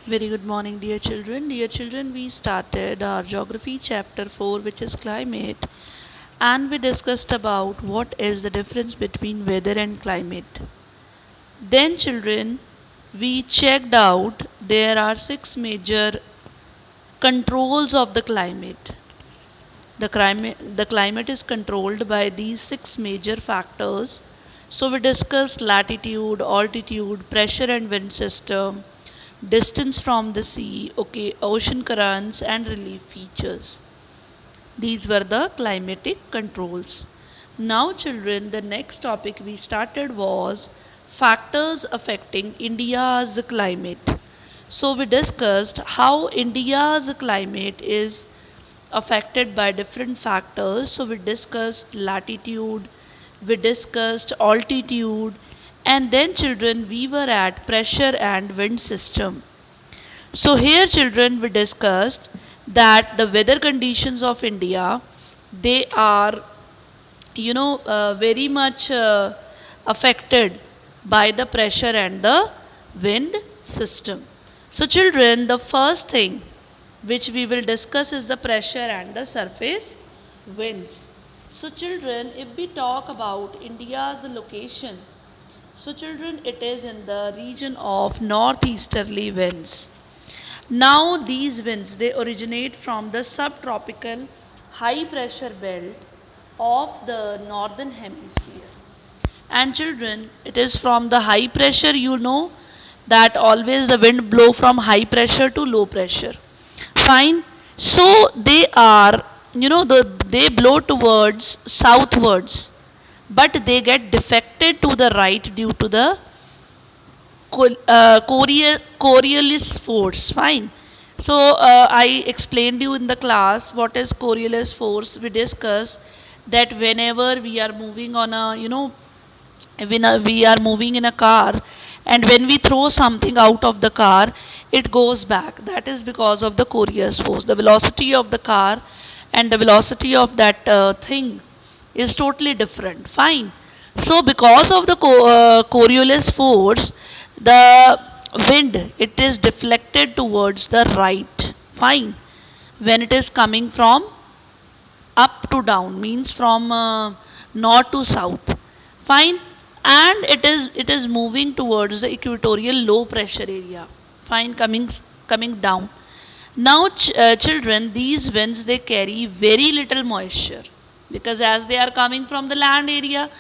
Very good morning, dear children. Dear children, we started our geography chapter 4, which is climate, and we discussed about what is the difference between weather and climate. Then, children, we checked out there are six major controls of the climate. The climate is controlled by these six major factors. So we discussed latitude, altitude, pressure and wind system, distance from the sea, okay, ocean currents and relief features. These were the climatic controls. Now, children, the next topic we started was factors affecting India's climate. So, we discussed how India's climate is affected by different factors. So, we discussed latitude, we discussed altitude, and then, children, we were at pressure and wind system. So, here, children, we discussed that the weather conditions of India, they are very much affected by the pressure and the wind system. So, children, the first thing which we will discuss is the pressure and the surface winds. So, children, if we talk about India's location, so children, it is in the region of northeasterly winds. Now these winds they originate from the subtropical high pressure belt of the northern hemisphere. And children, it is from the high pressure, that always the wind blow from high pressure to low pressure. Fine. So they are, they blow towards southwards, but they get defected to the right due to the Coriolis force. Fine. So I explained you in the class what is Coriolis force. We discussed that whenever we are moving on a, when we are moving in a car, and when we throw something out of the car, it goes back. That is because of the Coriolis force. The velocity of the car and the velocity of that thing is totally different. Fine. So because of the Coriolis force, the wind it is deflected towards the right. Fine. When it is coming from up to down, means from north to south. Fine. And it is moving towards the equatorial low pressure area. Fine. Coming down. Now, children, these winds they carry very little moisture, because as they are coming from the land area,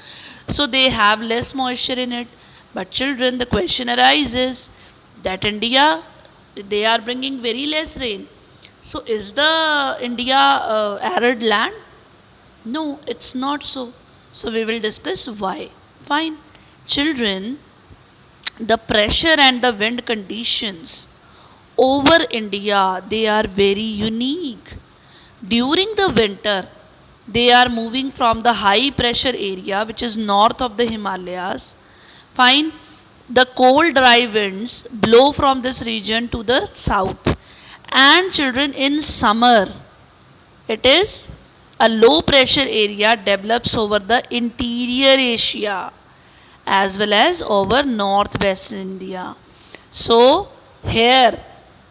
so they have less moisture in it. But children, the question arises that India they are bringing very less rain. So is the India arid land? No, it's not so. So we will discuss why. Fine, children, the pressure and the wind conditions over India they are very unique. During the winter, they are moving from the high pressure area which is north of the Himalayas. Fine, the cold dry winds blow from this region to the south. And children, in summer, it is a low pressure area develops over the interior Asia as well as over northwestern India. So, here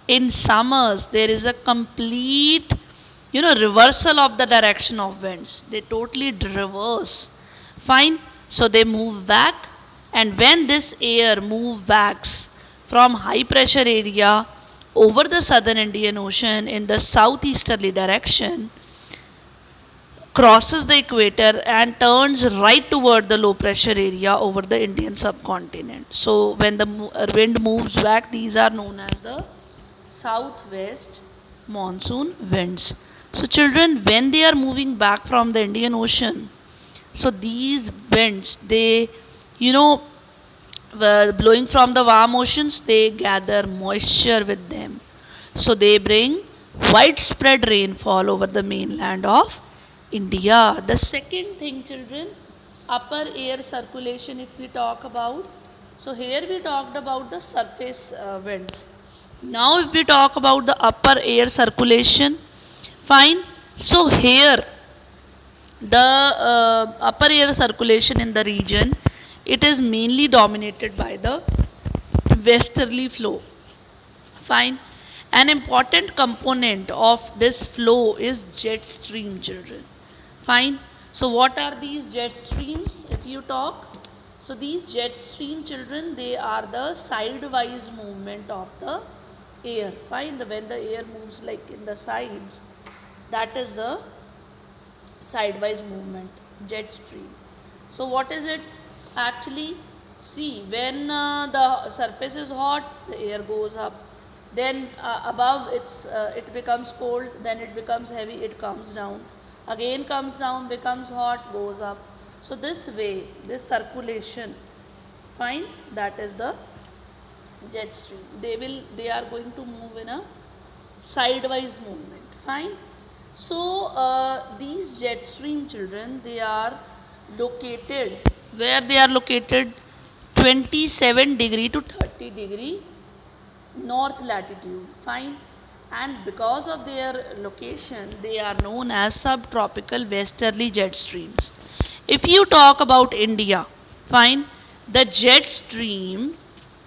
in summers, there is a complete reversal of the direction of winds. They totally reverse. Fine. So, they move back, and when this air move backs from high pressure area over the southern Indian Ocean in the southeasterly direction, crosses the equator and turns right toward the low pressure area over the Indian subcontinent. So, when the wind moves back, these are known as the southwest monsoon winds. So, children, when they are moving back from the Indian Ocean, so these winds, they, blowing from the warm oceans, they gather moisture with them. So, they bring widespread rainfall over the mainland of India. The second thing, children, upper air circulation, if we talk about. So, here we talked about the surface winds. Now, if we talk about the upper air circulation, fine. So, here the upper air circulation in the region, it is mainly dominated by the westerly flow. Fine. An important component of this flow is jet stream, children. Fine. So, what are these jet streams? If you talk, so these jet stream, children, they are the sidewise movement of the air. Fine. When the air moves like in the sides, that is the sidewise movement, jet stream. So, what is it actually? See, when the surface is hot, the air goes up. Then above it becomes cold. Then it becomes heavy. It comes down. Again comes down, becomes hot, goes up. So this way, this circulation, fine. That is the jet stream. They are going to move in a sidewise movement. Fine. So these jet stream, children, they are located where they are located 27 degree to 30 degree north latitude. Fine. And because of their location, they are known as subtropical westerly jet streams. If you talk about India, fine, the jet stream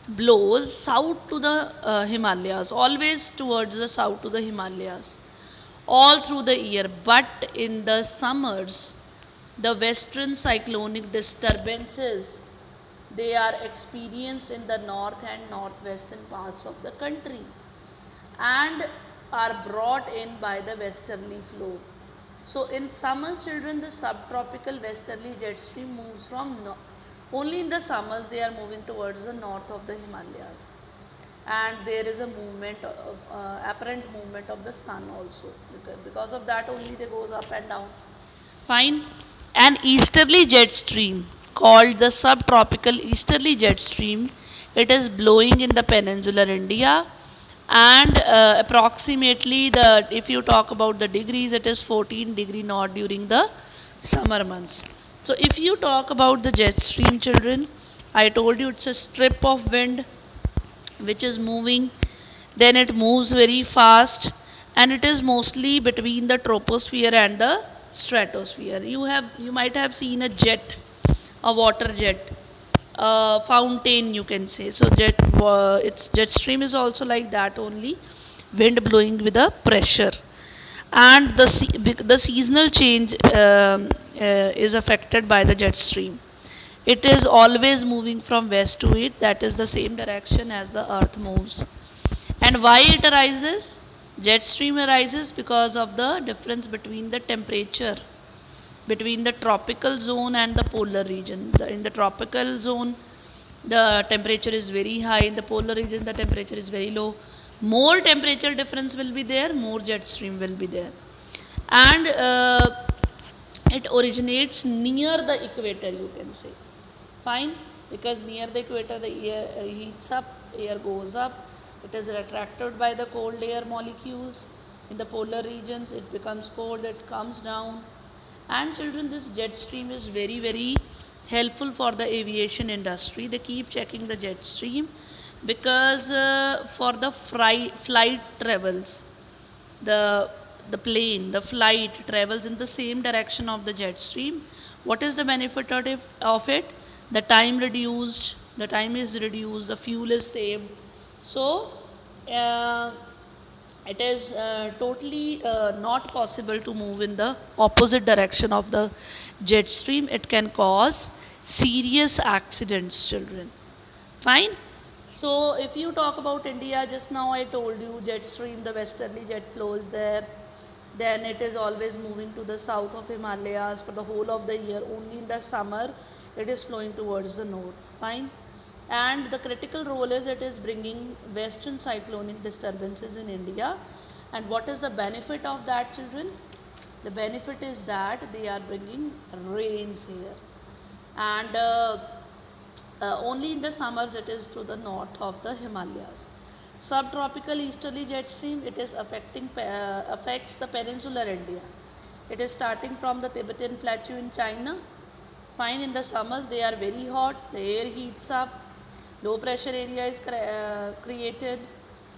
blows south to the Himalayas, always towards the south to the Himalayas, all through the year. But in the summers, the western cyclonic disturbances, they are experienced in the north and northwestern parts of the country and are brought in by the westerly flow. So in summers, children, the subtropical westerly jet stream moves from only in the summers they are moving towards the north of the Himalayas, and there is a movement of apparent movement of the sun also, because of that only they goes up and down. Fine. An easterly jet stream called the subtropical easterly jet stream, it is blowing in the peninsular India, and approximately the, if you talk about the degrees, it is 14 degree north during the summer months. So if you talk about the jet stream, children, I told you it's a strip of wind which is moving, then it moves very fast, and it is mostly between the troposphere and the stratosphere. You might have seen a jet, a water jet, a fountain, you can say. So its jet stream is also like that only, wind blowing with a pressure. And the seasonal change is affected by the jet stream. It is always moving from west to east, that is the same direction as the earth moves. And why it arises? Jet stream arises because of the difference between the temperature between the tropical zone and the polar region. In the tropical zone, the temperature is very high. In the polar region, the temperature is very low. More temperature difference will be there, more jet stream will be there. And it originates near the equator, you can say. Fine, because near the equator the air heats up, air goes up, it is attracted by the cold air molecules. In the polar regions it becomes cold, it comes down. And children, this jet stream is very helpful for the aviation industry. They keep checking the jet stream because for the flight travels, the plane, the flight travels in the same direction of the jet stream. What is the benefit of it? The time is reduced, the fuel is saved. So it is totally not possible to move in the opposite direction of the jet stream. It can cause serious accidents, children. Fine. So if you talk about India, just now I told you jet stream, the westerly jet flow is there. Then it is always moving to the south of Himalayas for the whole of the year. Only in the summer it is flowing towards the north. Fine. And the critical role is it is bringing western cyclonic disturbances in India. And what is the benefit of that, children? The benefit is that they are bringing rains here, and only in the summers it is to the north of the Himalayas. Subtropical easterly jet stream, it is affects the peninsular India. It is starting from the Tibetan plateau in China. Fine. In the summers they are very hot, the air heats up, low pressure area is created.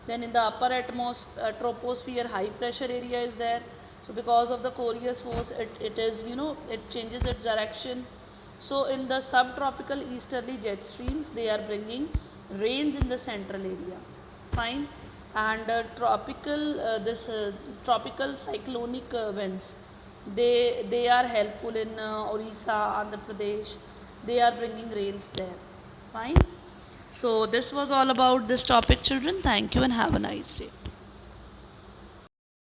Then in the upper troposphere, high pressure area is there. So because of the Coriolis force, it is, it changes its direction. So in the subtropical easterly jet streams, they are bringing rains in the central area. Fine. and tropical cyclonic winds, they are helpful in Orissa, Andhra Pradesh. They are bringing rains there. Fine. So this was all about this topic, children. Thank you and have a nice day.